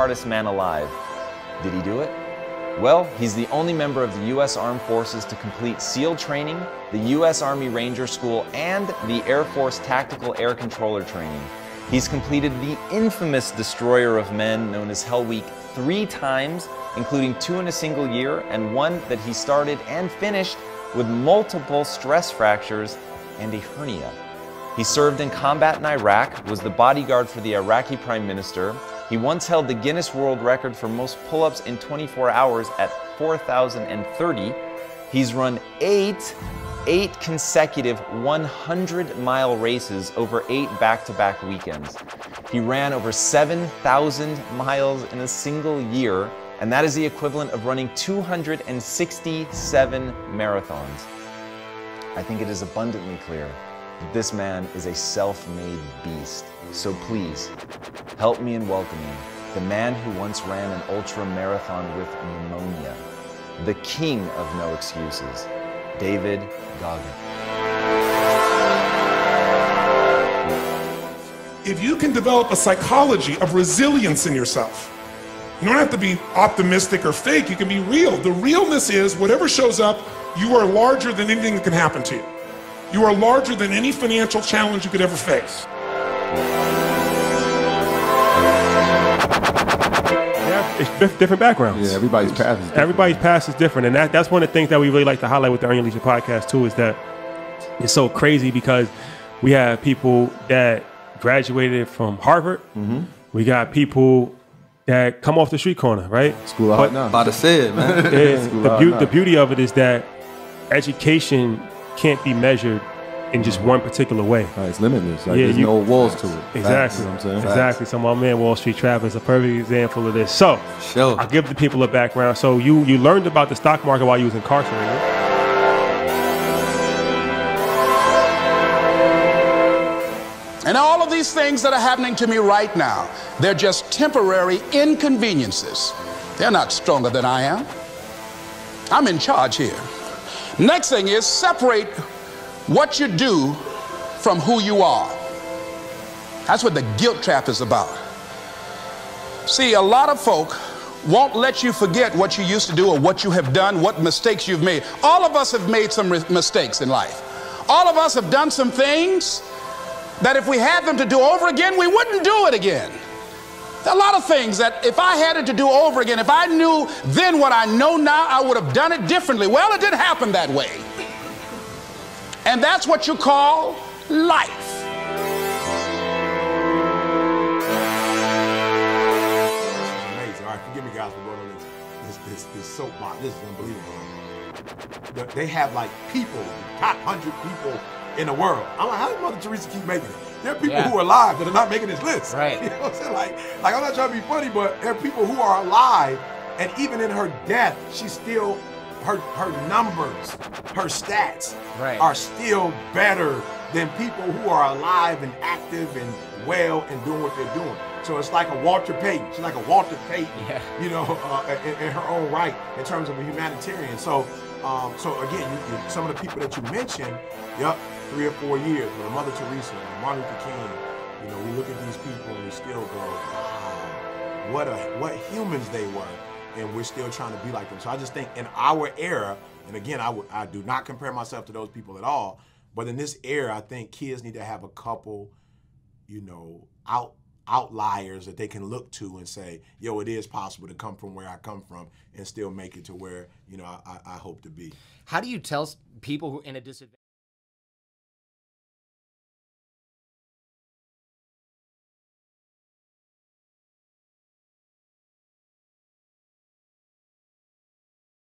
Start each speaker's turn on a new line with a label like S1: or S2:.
S1: hardest man alive. Did he do it? Well, he's the only member of the U.S. Armed Forces to complete SEAL training, the U.S. Army Ranger School, and the Air Force Tactical Air Controller training. He's completed the infamous Destroyer of Men, known as Hell Week, 3 times, including 2 in a single year, and 1 that he started and finished with multiple stress fractures and a hernia. He served in combat in Iraq, was the bodyguard for the Iraqi Prime Minister. He once held the Guinness World Record for most pull-ups in 24 hours at 4,030. He's run 8 consecutive 100-mile races over 8 back-to-back weekends. He ran over 7,000 miles in a single year, and that is the equivalent of running 267 marathons. I think it is abundantly clear that this man is a self-made beast. So please, help me in welcoming the man who once ran an ultra-marathon with pneumonia, the king of no excuses, David Goggins.
S2: If you can develop a psychology of resilience in yourself, you don't have to be optimistic or fake, you can be real. The realness is whatever shows up, you are larger than anything that can happen to you. You are larger than any financial challenge you could ever face.
S3: Yeah, it's different backgrounds.
S4: Yeah, everybody's path is different.
S3: Everybody's path is different. And that's one of the things that we really like to highlight with the Earn Your Leisure podcast too, is that it's so crazy because we have people that graduated from Harvard. We got people that come off the street corner, right?
S4: School of Hard Knocks.
S5: About to say it, man.
S3: The beauty of it is that education can't be measured in just one particular way.
S4: Right, it's limitless. Like, there's no walls to it.
S3: Exactly.
S4: Facts, you know what I'm saying?
S3: Exactly. So my man Wall Street Traveler is a perfect example of this. So I'll give the people a background. So you learned about the stock market while you was incarcerated.
S6: And all of these things that are happening to me right now, they're just temporary inconveniences. They're not stronger than I am. I'm in charge here. Next thing is separate what you do from who you are. That's what the guilt trap is about. See, a lot of folk won't let you forget what you used to do or what you have done, what mistakes you've made. All of us have made some mistakes in life. All of us have done some things that if we had them to do over again, we wouldn't do it again. There are a lot of things that if I had it to do over again, if I knew then what I know now, I would have done it differently. Well, it didn't happen that way. And that's what you call life.
S7: Amazing. All right, forgive me guys for going on this soapbox. This is unbelievable. They have like people, top 100 people in the world. I'm like, how does Mother Teresa keep making it? There are people who are alive that are not making this list.
S5: Right.
S7: You know what I'm saying? Like I'm not trying to be funny, but there are people who are alive, and even in her death, she's still, her numbers, her stats are still better than people who are alive and active and well and doing what they're doing. So it's like a Walter Payton. She's like a Walter Payton, you know, in her own right in terms of a humanitarian. So, so again, some of the people that you mentioned, 3 or 4 years, with Mother Teresa, Martin Luther King, you know, we look at these people and we still go, wow, what humans they were, and we're still trying to be like them. So I just think in our era, and again, I do not compare myself to those people at all, but in this era, I think kids need to have a couple, you know, outliers that they can look to and say, yo, it is possible to come from where I come from and still make it to where, you know, I hope to be.
S5: How do you tell people who are in a disadvantage?